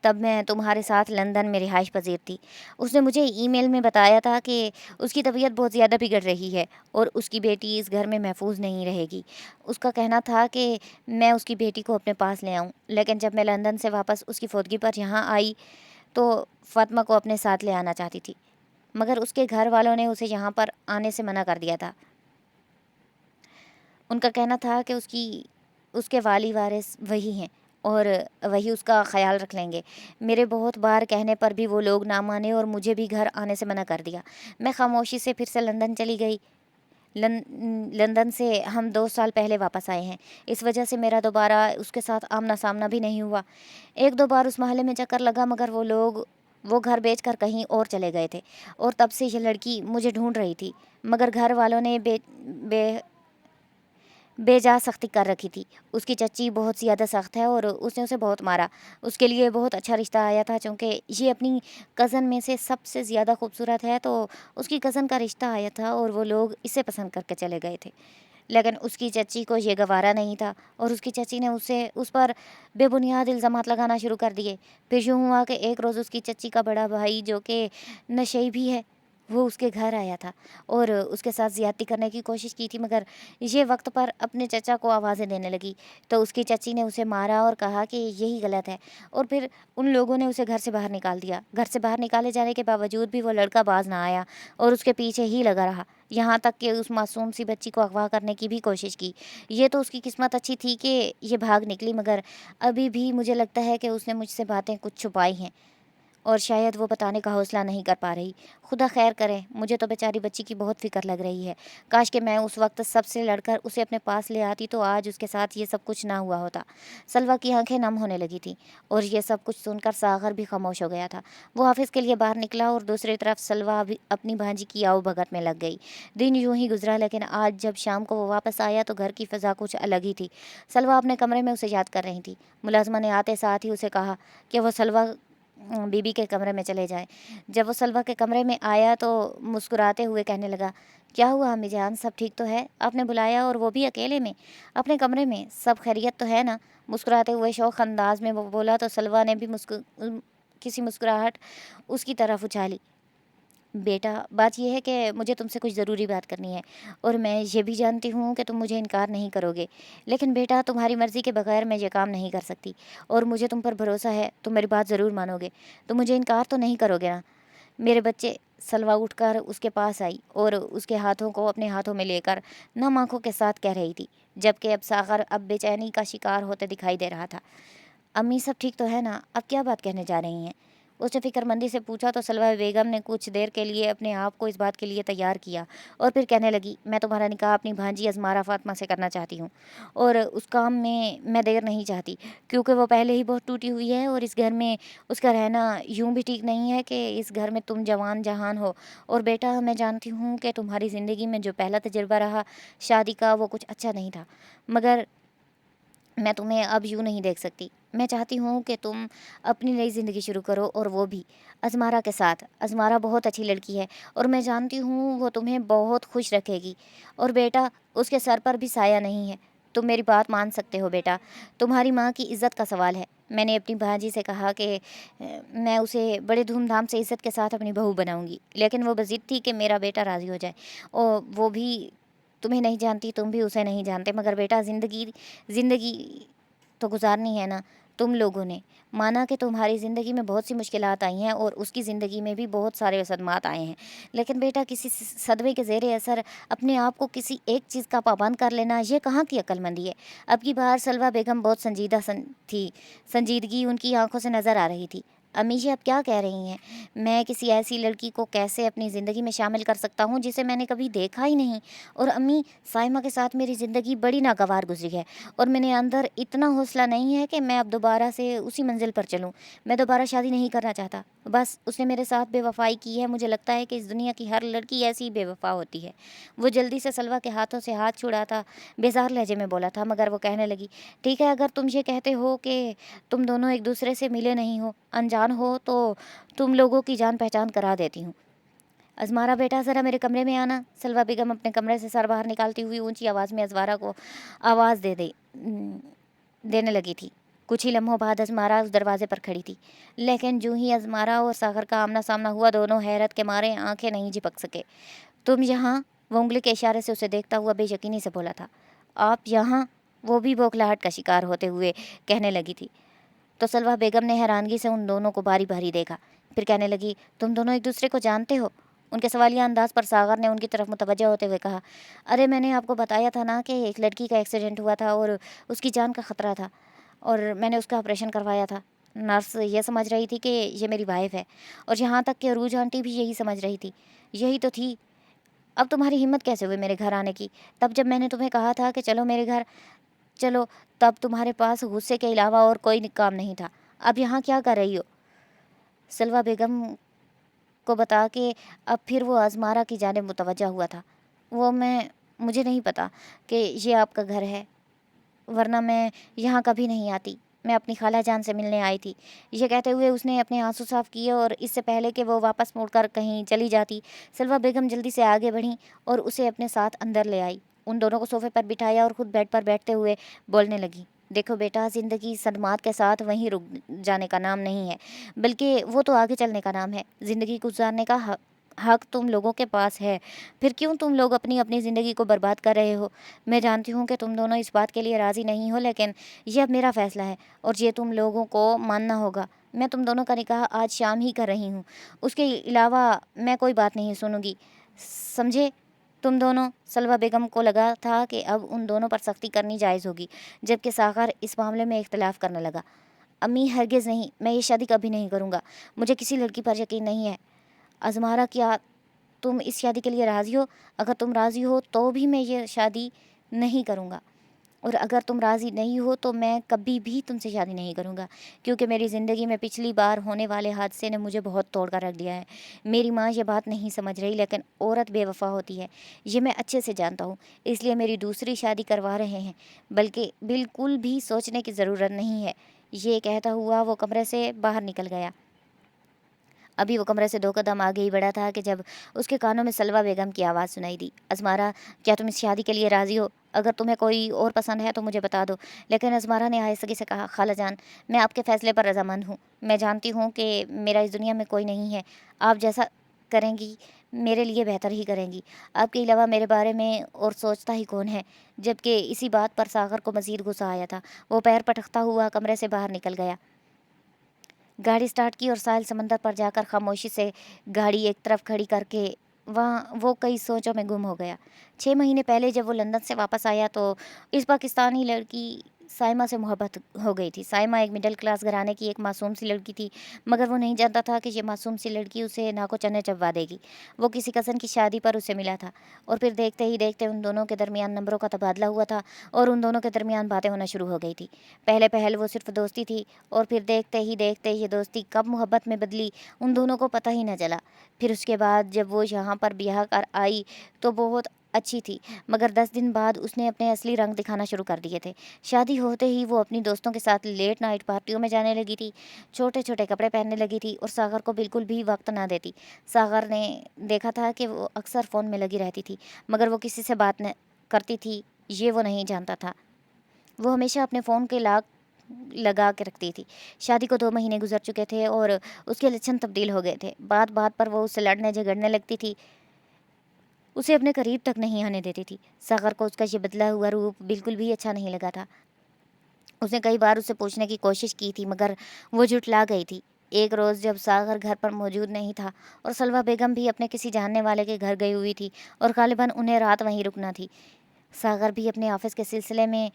تب میں تمہارے ساتھ لندن میں رہائش پذیر تھی۔ اس نے مجھے ای میل میں بتایا تھا کہ اس کی طبیعت بہت زیادہ بگڑ رہی ہے اور اس کی بیٹی اس گھر میں محفوظ نہیں رہے گی۔ اس کا کہنا تھا کہ میں اس کی بیٹی کو اپنے پاس لے آؤں، لیکن جب میں لندن سے واپس اس کی فوتگی پر یہاں آئی تو فاطمہ کو اپنے ساتھ لے آنا چاہتی تھی، مگر اس کے گھر والوں نے اسے یہاں پر آنے سے منع کر دیا تھا۔ ان کا کہنا تھا کہ اس کے والی وارث وہی ہیں اور وہی اس کا خیال رکھ لیں گے۔ میرے بہت بار کہنے پر بھی وہ لوگ نہ مانے اور مجھے بھی گھر آنے سے منع کر دیا۔ میں خاموشی سے پھر سے لندن چلی گئی۔ لندن سے ہم 2 سال پہلے واپس آئے ہیں، اس وجہ سے میرا دوبارہ اس کے ساتھ آمنا سامنا بھی نہیں ہوا۔ 1-2 بار اس محلے میں چکر لگا، مگر وہ گھر بیچ کر کہیں اور چلے گئے تھے، اور تب سے یہ لڑکی مجھے ڈھونڈ رہی تھی، مگر گھر والوں نے بے جا سختی کر رکھی تھی۔ اس کی چچی بہت زیادہ سخت ہے اور اس نے اسے بہت مارا۔ اس کے لیے بہت اچھا رشتہ آیا تھا، چونکہ یہ اپنی کزن میں سے سب سے زیادہ خوبصورت ہے، تو اس کی کزن کا رشتہ آیا تھا اور وہ لوگ اسے پسند کر کے چلے گئے تھے، لیکن اس کی چچی کو یہ گوارا نہیں تھا اور اس کی چچی نے اس پر بے بنیاد الزامات لگانا شروع کر دیے۔ پھر یوں ہوا کہ ایک روز اس کی چچی کا بڑا بھائی، جو کہ نشئی بھی ہے، وہ اس کے گھر آیا تھا اور اس کے ساتھ زیادتی کرنے کی کوشش کی تھی، مگر یہ وقت پر اپنے چچا کو آوازیں دینے لگی تو اس کی چچی نے اسے مارا اور کہا کہ یہی غلط ہے، اور پھر ان لوگوں نے اسے گھر سے باہر نکال دیا۔ گھر سے باہر نکالے جانے کے باوجود بھی وہ لڑکا باز نہ آیا اور اس کے پیچھے ہی لگا رہا، یہاں تک کہ اس معصوم سی بچی کو اغوا کرنے کی بھی کوشش کی۔ یہ تو اس کی قسمت اچھی تھی کہ یہ بھاگ نکلی، مگر ابھی بھی مجھے لگتا ہے کہ اس نے مجھ سے باتیں کچھ چھپائی ہیں اور شاید وہ بتانے کا حوصلہ نہیں کر پا رہی۔ خدا خیر کرے، مجھے تو بیچاری بچی کی بہت فکر لگ رہی ہے۔ کاش کہ میں اس وقت سب سے لڑ کر اسے اپنے پاس لے آتی تو آج اس کے ساتھ یہ سب کچھ نہ ہوا ہوتا۔ سلویٰ کی آنکھیں نم ہونے لگی تھیں اور یہ سب کچھ سن کر ساغر بھی خاموش ہو گیا تھا۔ وہ آفس کے لیے باہر نکلا اور دوسری طرف سلویٰ بھی اپنی بھانجی کی آؤ بھگت میں لگ گئی۔ دن یوں ہی گزرا، لیکن آج جب شام کو وہ واپس آیا تو گھر کی فضا کچھ الگ ہی تھی۔ سلویٰ اپنے کمرے میں اسے یاد کر رہی تھی۔ ملازمہ نے آتے ساتھ ہی اسے کہا کہ وہ سلویٰ بی بی کے کمرے میں چلے جائیں۔ جب وہ سلویٰ کے کمرے میں آیا تو مسکراتے ہوئے کہنے لگا، کیا ہوا امی جان، سب ٹھیک تو ہے؟ آپ نے بلایا اور وہ بھی اکیلے میں، اپنے کمرے میں، سب خیریت تو ہے نا؟ مسکراتے ہوئے شوق انداز میں وہ بولا تو سلویٰ نے بھی کسی مسکراہٹ اس کی طرف اچھالی۔ بیٹا، بات یہ ہے کہ مجھے تم سے کچھ ضروری بات کرنی ہے، اور میں یہ بھی جانتی ہوں کہ تم مجھے انکار نہیں کرو گے، لیکن بیٹا تمہاری مرضی کے بغیر میں یہ کام نہیں کر سکتی، اور مجھے تم پر بھروسہ ہے، تم میری بات ضرور مانو گے، تم مجھے انکار تو نہیں کرو گے نا؟ میرے بچے، سلویٰ اٹھ کر اس کے پاس آئی اور اس کے ہاتھوں کو اپنے ہاتھوں میں لے کر نم آنکھوں کے ساتھ کہہ رہی تھی، جبکہ اب ساغر بے چینی کا شکار ہوتے دکھائی دے رہا تھا، امی سب ٹھیک تو ہے نا؟ اب کیا بات کہنے جا رہی ہیں؟ اس نے فکر مندی سے پوچھا تو سلویٰ بیگم نے کچھ دیر کے لیے اپنے آپ کو اس بات کے لیے تیار کیا اور پھر کہنے لگی، میں تمہارا نکاح اپنی بھانجی ازمارا فاطمہ سے کرنا چاہتی ہوں، اور اس کام میں دیر نہیں چاہتی، کیونکہ وہ پہلے ہی بہت ٹوٹی ہوئی ہے اور اس گھر میں اس کا رہنا یوں بھی ٹھیک نہیں ہے کہ اس گھر میں تم جوان جہان ہو، اور بیٹا میں جانتی ہوں کہ تمہاری زندگی میں جو پہلا تجربہ رہا شادی کا وہ کچھ اچھا نہیں تھا، مگر میں تمہیں اب یوں نہیں دیکھ سکتی۔ میں چاہتی ہوں کہ تم اپنی نئی زندگی شروع کرو، اور وہ بھی ازمارا کے ساتھ۔ ازمارا بہت اچھی لڑکی ہے اور میں جانتی ہوں وہ تمہیں بہت خوش رکھے گی، اور بیٹا اس کے سر پر بھی سایہ نہیں ہے، تم میری بات مان سکتے ہو بیٹا، تمہاری ماں کی عزت کا سوال ہے۔ میں نے اپنی بھانجی سے کہا کہ میں اسے بڑے دھوم دھام سے عزت کے ساتھ اپنی بہو بناؤں گی، لیکن وہ بضد تھی کہ میرا بیٹا راضی ہو جائے، اور وہ بھی تمہیں نہیں جانتی، تم بھی اسے نہیں جانتے، مگر بیٹا زندگی تو گزارنی ہے نا۔ تم لوگوں نے مانا کہ تمہاری زندگی میں بہت سی مشکلات آئی ہیں اور اس کی زندگی میں بھی بہت سارے صدمات آئے ہیں، لیکن بیٹا کسی صدمے کے زیر اثر اپنے آپ کو کسی ایک چیز کا پابند کر لینا، یہ کہاں کی عقل مندی ہے۔ اب کی بار سلویٰ بیگم بہت سنجیدہ تھی، سنجیدگی ان کی آنکھوں سے نظر آ رہی تھی۔ امی جی آپ کیا کہہ رہی ہیں؟ میں کسی ایسی لڑکی کو کیسے اپنی زندگی میں شامل کر سکتا ہوں جسے میں نے کبھی دیکھا ہی نہیں؟ اور امی، سائمہ کے ساتھ میری زندگی بڑی ناگوار گزری ہے، اور میرے اندر اتنا حوصلہ نہیں ہے کہ میں اب دوبارہ سے اسی منزل پر چلوں۔ میں دوبارہ شادی نہیں کرنا چاہتا، بس اس نے میرے ساتھ بے وفائی کی ہے۔ مجھے لگتا ہے کہ اس دنیا کی ہر لڑکی ایسی ہی بے وفا ہوتی ہے۔ وہ جلدی سے سلویٰ کے ہاتھوں سے ہاتھ چھڑاتا بیزار لہجے میں بولا تھا، مگر وہ کہنے لگی، ٹھیک ہے، اگر تم یہ کہتے ہو کہ تم دونوں ایک دوسرے سے ملے نہیں ہو، انجان ہو، تو تم لوگوں کی جان پہچان کرا دیتی ہوں۔ ازمارا بیٹا ذرا میرے کمرے میں آنا۔ سلویٰ بیگم اپنے کمرے سے سر باہر نکالتی ہوئی اونچی آواز میں ازمارا کو آواز دینے لگی تھی۔ کچھ ہی لمحوں بعد ازمارا اس دروازے پر کھڑی تھی، لیکن جو ہی ازمارا اور ساغر کا آمنا سامنا ہوا، دونوں حیرت کے مارے آنکھیں نہیں جھپک سکے۔ تم یہاں؟ وہ انگلی کے اشارے سے اسے دیکھتا ہوا بے یقینی سے بولا تھا۔ آپ یہاں؟ وہ بھی بوکھلاہٹ کا شکار ہوتے ہوئے کہنے لگی تھی۔ تو سلویٰ بیگم نے حیرانگی سے ان دونوں کو باری باری دیکھا، پھر کہنے لگی، تم دونوں ایک دوسرے کو جانتے ہو؟ ان کے سوالیہ انداز پر ساغر نے ان کی طرف متوجہ ہوتے ہوئے کہا، ارے میں نے آپ کو بتایا تھا نا کہ ایک لڑکی کا ایکسیڈنٹ ہوا تھا اور اس کی جان کا خطرہ تھا، اور میں نے اس کا آپریشن کروایا تھا۔ نرس یہ سمجھ رہی تھی کہ یہ میری وائف ہے، اور یہاں تک کہ عروج آنٹی بھی یہی سمجھ رہی تھی۔ یہی تو تھی۔ اب تمہاری ہمت کیسے ہوئی میرے گھر آنے کی؟ تب جب میں نے تمہیں کہا تھا کہ چلو میرے گھر چلو، تب تمہارے پاس غصے کے علاوہ اور کوئی کام نہیں تھا۔ اب یہاں کیا کر رہی ہو؟ سلویٰ بیگم کو بتا کے اب پھر وہ ازمارا کی جانب متوجہ ہوا تھا۔ مجھے نہیں پتا کہ یہ آپ کا گھر ہے، ورنہ میں یہاں کبھی نہیں آتی۔ میں اپنی خالہ جان سے ملنے آئی تھی۔ یہ کہتے ہوئے اس نے اپنے آنسو صاف کیے، اور اس سے پہلے کہ وہ واپس مڑ کر کہیں چلی جاتی، سلویٰ بیگم جلدی سے آگے بڑھیں اور اسے اپنے ساتھ اندر لے آئی۔ ان دونوں کو صوفے پر بٹھایا اور خود بیڈ پر بیٹھتے ہوئے بولنے لگی، دیکھو بیٹا، زندگی صدمات کے ساتھ وہیں رک جانے کا نام نہیں ہے، بلکہ وہ تو آگے چلنے کا نام ہے۔ زندگی گزارنے کا حق تم لوگوں کے پاس ہے، پھر کیوں تم لوگ اپنی اپنی زندگی کو برباد کر رہے ہو؟ میں جانتی ہوں کہ تم دونوں اس بات کے لیے راضی نہیں ہو، لیکن یہ اب میرا فیصلہ ہے اور یہ تم لوگوں کو ماننا ہوگا۔ میں تم دونوں کا نکاح آج شام ہی کر رہی ہوں، اس کے علاوہ میں کوئی بات نہیں سنوں گی، سمجھے تم دونوں؟ سلویٰ بیگم کو لگا تھا کہ اب ان دونوں پر سختی کرنی جائز ہوگی، جبکہ ساغر اس معاملے میں اختلاف کرنے لگا۔ امی، ہرگز نہیں، میں یہ شادی کبھی نہیں کروں گا، مجھے کسی لڑکی پر یقین نہیں ہے۔ ازمارا، کیا تم اس شادی کے لیے راضی ہو؟ اگر تم راضی ہو تو بھی میں یہ شادی نہیں کروں گا، اور اگر تم راضی نہیں ہو تو میں کبھی بھی تم سے شادی نہیں کروں گا، کیونکہ میری زندگی میں پچھلی بار ہونے والے حادثے نے مجھے بہت توڑ کر رکھ دیا ہے۔ میری ماں یہ بات نہیں سمجھ رہی، لیکن عورت بے وفا ہوتی ہے، یہ میں اچھے سے جانتا ہوں، اس لیے میری دوسری شادی کروا رہے ہیں، بلکہ بالکل بھی سوچنے کی ضرورت نہیں ہے۔ یہ کہتا ہوا وہ کمرے سے باہر نکل گیا۔ ابھی وہ کمرے سے 2 قدم آگے ہی بڑھا تھا کہ جب اس کے کانوں میں سلویٰ بیگم کی آواز سنائی دی، ازمارا، کیا تم اس شادی کے لیے راضی ہو؟ اگر تمہیں کوئی اور پسند ہے تو مجھے بتا دو۔ لیکن ازمارا نے آہستگی سے کہا، خالہ جان، میں آپ کے فیصلے پر رضامند ہوں۔ میں جانتی ہوں کہ میرا اس دنیا میں کوئی نہیں ہے، آپ جیسا کریں گی میرے لیے بہتر ہی کریں گی، آپ کے علاوہ میرے بارے میں اور سوچتا ہی کون ہے؟ جبکہ اسی بات پر ساغر کو مزید غصہ آیا تھا۔ وہ پیر پٹکتا ہوا کمرے سے باہر نکل گیا، گاڑی سٹارٹ کی اور ساحل سمندر پر جا کر خاموشی سے گاڑی ایک طرف کھڑی کر کے وہاں وہ کئی سوچوں میں گم ہو گیا۔ 6 مہینے پہلے جب وہ لندن سے واپس آیا تو اس پاکستانی لڑکی سائمہ سے محبت ہو گئی تھی۔ سائمہ ایک مڈل کلاس گھرانے کی ایک معصوم سی لڑکی تھی، مگر وہ نہیں جانتا تھا کہ یہ معصوم سی لڑکی اسے ناکو چنے چبوا دے گی۔ وہ کسی کزن کی شادی پر اسے ملا تھا، اور پھر دیکھتے ہی دیکھتے ان دونوں کے درمیان نمبروں کا تبادلہ ہوا تھا، اور ان دونوں کے درمیان باتیں ہونا شروع ہو گئی تھی۔ پہلے پہل وہ صرف دوستی تھی، اور پھر دیکھتے ہی دیکھتے یہ دوستی کب محبت میں بدلی ان دونوں کو پتہ ہی نہ چلا۔ پھر اس کے بعد جب وہ یہاں پر بیاہ کر آئی تو بہت اچھی تھی، مگر 10 دن بعد اس نے اپنے اصلی رنگ دکھانا شروع کر دیے تھے۔ شادی ہوتے ہی وہ اپنی دوستوں کے ساتھ لیٹ نائٹ پارٹیوں میں جانے لگی تھی، چھوٹے چھوٹے کپڑے پہننے لگی تھی، اور ساغر کو بالکل بھی وقت نہ دیتی۔ ساغر نے دیکھا تھا کہ وہ اکثر فون میں لگی رہتی تھی، مگر وہ کسی سے بات نہ کرتی تھی، یہ وہ نہیں جانتا تھا۔ وہ ہمیشہ اپنے فون کے لاک لگا کے رکھتی تھی۔ شادی کو 2 مہینے گزر چکے تھے اور اس کے لچھن تبدیل ہو گئے تھے۔ بات بات پر وہ اس سے لڑنے جھگڑنے لگتی تھی، اسے اپنے قریب تک نہیں آنے دیتی تھی۔ ساغر کو اس کا یہ بدلا ہوا روپ بالکل بھی اچھا نہیں لگا تھا۔ اس نے کئی بار اسے پوچھنے کی کوشش کی تھی مگر وہ جھٹلا گئی تھی۔ ایک روز جب ساغر گھر پر موجود نہیں تھا اور سلویٰ بیگم بھی اپنے کسی جاننے والے کے گھر گئی ہوئی تھی اور غالباً انہیں رات وہیں رکنا تھی، ساغر بھی اپنے آفس کے سلسلے میں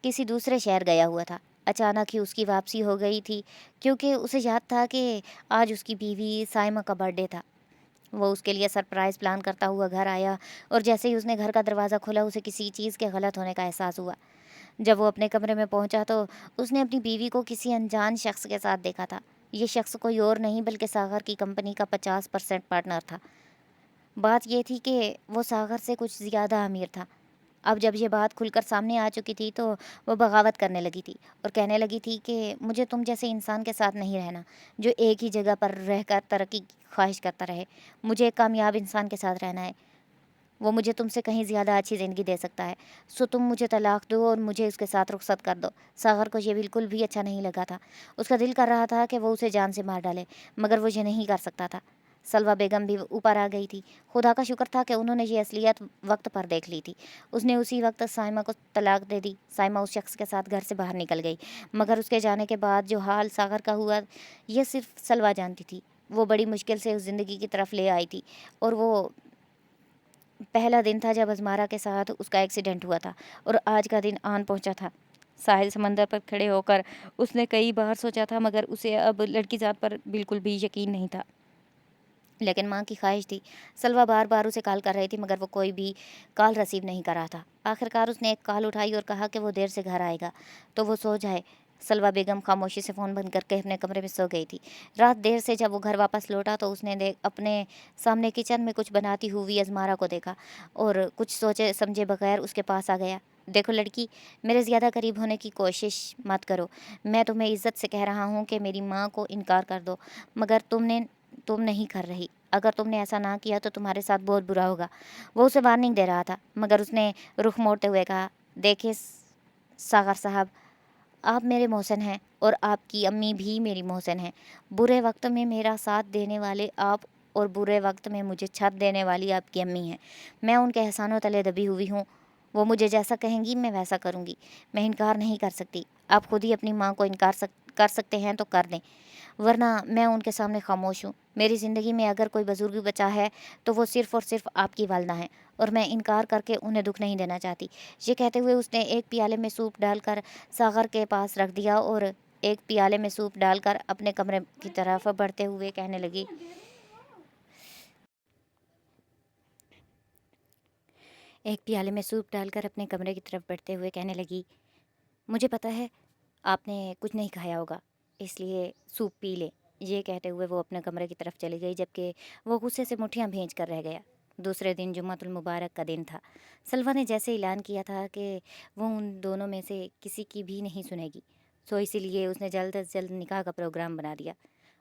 کسی دوسرے شہر گیا ہوا تھا۔ اچانک ہی اس کی واپسی ہو گئی تھی کیونکہ اسے یاد تھا کہ آج اس کی بیوی سائمہ کا برتھ ڈے تھا۔ وہ اس کے لیے سرپرائز پلان کرتا ہوا گھر آیا اور جیسے ہی اس نے گھر کا دروازہ کھولا اسے کسی چیز کے غلط ہونے کا احساس ہوا۔ جب وہ اپنے کمرے میں پہنچا تو اس نے اپنی بیوی کو کسی انجان شخص کے ساتھ دیکھا تھا۔ یہ شخص کوئی اور نہیں بلکہ ساغر کی کمپنی کا 50% پارٹنر تھا۔ بات یہ تھی کہ وہ ساغر سے کچھ زیادہ امیر تھا۔ اب جب یہ بات کھل کر سامنے آ چکی تھی تو وہ بغاوت کرنے لگی تھی اور کہنے لگی تھی کہ مجھے تم جیسے انسان کے ساتھ نہیں رہنا جو ایک ہی جگہ پر رہ کر ترقی کی خواہش کرتا رہے۔ مجھے ایک کامیاب انسان کے ساتھ رہنا ہے، وہ مجھے تم سے کہیں زیادہ اچھی زندگی دے سکتا ہے، سو تم مجھے طلاق دو اور مجھے اس کے ساتھ رخصت کر دو۔ ساغر کو یہ بالکل بھی اچھا نہیں لگا تھا۔ اس کا دل کر رہا تھا کہ وہ اسے جان سے مار ڈالے مگر وہ یہ نہیں کر سکتا تھا۔ سلویٰ بیگم بھی اوپر آ گئی تھی۔ خدا کا شکر تھا کہ انہوں نے یہ اصلیت وقت پر دیکھ لی تھی۔ اس نے اسی وقت سائمہ کو طلاق دے دی۔ سائمہ اس شخص کے ساتھ گھر سے باہر نکل گئی مگر اس کے جانے کے بعد جو حال ساغر کا ہوا یہ صرف سلویٰ جانتی تھی۔ وہ بڑی مشکل سے اس زندگی کی طرف لے آئی تھی اور وہ پہلا دن تھا جب ازمارا کے ساتھ اس کا ایکسیڈنٹ ہوا تھا اور آج کا دن آن پہنچا تھا۔ ساحل سمندر پر کھڑے ہو کر اس نے کئی بار سوچا تھا مگر اسے اب لڑکی ذات پر بالکل بھی یقین نہیں تھا، لیکن ماں کی خواہش تھی۔ سلویٰ بار بار اسے کال کر رہی تھی مگر وہ کوئی بھی کال ریسیو نہیں کر رہا تھا۔ آخرکار اس نے ایک کال اٹھائی اور کہا کہ وہ دیر سے گھر آئے گا تو وہ سو جائے۔ سلویٰ بیگم خاموشی سے فون بند کر کے اپنے کمرے میں سو گئی تھی۔ رات دیر سے جب وہ گھر واپس لوٹا تو اس نے اپنے سامنے کچن میں کچھ بناتی ہوئی ازمارا کو دیکھا اور کچھ سوچے سمجھے بغیر اس کے پاس آ گیا۔ دیکھو لڑکی، میرے زیادہ قریب ہونے کی کوشش مت کرو۔ میں تمہیں عزت سے کہہ رہا ہوں کہ میری ماں کو انکار کر دو مگر تم نہیں کر رہی۔ اگر تم نے ایسا نہ کیا تو تمہارے ساتھ بہت برا ہوگا۔ وہ اسے وارننگ دے رہا تھا مگر اس نے رخ موڑتے ہوئے کہا، دیکھیں ساغر صاحب، آپ میرے محسن ہیں اور آپ کی امی بھی میری محسن ہیں۔ برے وقت میں میرا ساتھ دینے والے آپ اور برے وقت میں مجھے چھت دینے والی آپ کی امی ہیں۔ میں ان کے احسانوں تلے دبی ہوئی ہوں۔ وہ مجھے جیسا کہیں گی میں ویسا کروں گی۔ میں انکار نہیں کر سکتی۔ آپ خود ہی اپنی ماں کو انکار کر سکتے ہیں تو کر دیں، ورنہ میں ان کے سامنے خاموش ہوں۔ میری زندگی میں اگر کوئی بزرگ بچا ہے تو وہ صرف اور صرف آپ کی والدہ ہیں اور میں انکار کر کے انہیں دکھ نہیں دینا چاہتی۔ یہ کہتے ہوئے اس نے ایک پیالے میں سوپ ڈال کر ساغر کے پاس رکھ دیا اور ایک پیالے میں سوپ ڈال کر اپنے کمرے کی طرف بڑھتے ہوئے کہنے لگی، مجھے پتہ ہے آپ نے کچھ نہیں کھایا ہوگا اس لیے سوپ پی لیں۔ یہ کہتے ہوئے وہ اپنے کمرے کی طرف چلی گئی جبکہ وہ غصے سے مٹھیاں بھینچ کر رہ گیا۔ دوسرے دن جمعہ المبارک کا دن تھا۔ سلویٰ نے جیسے اعلان کیا تھا کہ وہ ان دونوں میں سے کسی کی بھی نہیں سنے گی، سو اسی لیے اس نے جلد از جلد نکاح کا پروگرام بنا دیا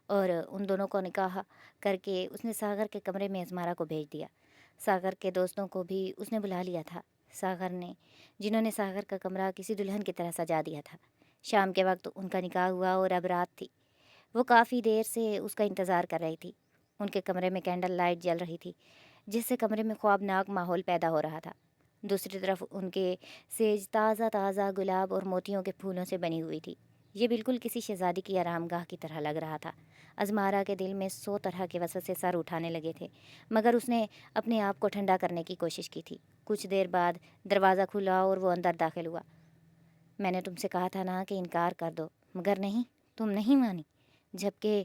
اور ان دونوں کو نکاح کر کے اس نے ساغر کے کمرے میں ازمارا کو بھیج دیا۔ ساغر کے دوستوں کو بھی اس نے بلا لیا تھا، جنہوں نے ساغر کا کمرہ کسی دلہن کی طرح سجا دیا تھا۔ شام کے وقت ان کا نکاح ہوا اور اب رات تھی۔ وہ کافی دیر سے اس کا انتظار کر رہی تھی۔ ان کے کمرے میں کینڈل لائٹ جل رہی تھی جس سے کمرے میں خوابناک ماحول پیدا ہو رہا تھا۔ دوسری طرف ان کے سیج تازہ تازہ گلاب اور موتیوں کے پھولوں سے بنی ہوئی تھی۔ یہ بالکل کسی شہزادی کی آرام گاہ کی طرح لگ رہا تھا۔ ازمارا کے دل میں 100 طرح کے وسوسے سر اٹھانے لگے تھے مگر اس نے اپنے آپ کو ٹھنڈا کرنے کی کوشش کی تھی۔ کچھ دیر بعد دروازہ کھلا اور وہ اندر داخل ہوا۔ میں نے تم سے کہا تھا نا کہ انکار کر دو مگر نہیں، تم نہیں مانی، جبکہ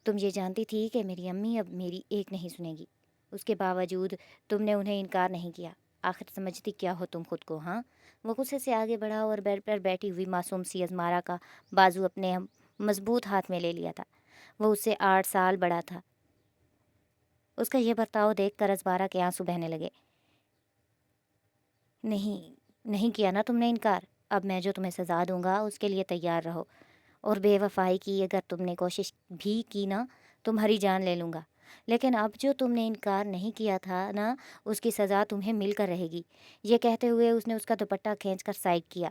تم یہ جانتی تھی کہ میری امی اب میری ایک نہیں سنے گی، اس کے باوجود تم نے انہیں انکار نہیں کیا۔ آخر سمجھتی کیا ہو تم خود کو، ہاں؟ وہ غصے سے آگے بڑھا اور بیڈ پر بیٹھی ہوئی معصوم سی ازمارا کا بازو اپنے مضبوط ہاتھ میں لے لیا تھا۔ وہ اس سے 8 سال بڑا تھا۔ اس کا یہ برتاؤ دیکھ کر ازمارا کے آنسو بہنے لگے۔ نہیں کیا نا تم نے انکار، اب میں جو تمہیں سزا دوں گا اس کے لیے تیار رہو، اور بے وفائی کی اگر تم نے کوشش بھی کی نا تمہاری جان لے لوں گا، لیکن اب جو تم نے انکار نہیں کیا تھا نا اس کی سزا تمہیں مل کر رہے گی۔ یہ کہتے ہوئے اس نے اس کا دوپٹہ کھینچ کر سائڈ کیا۔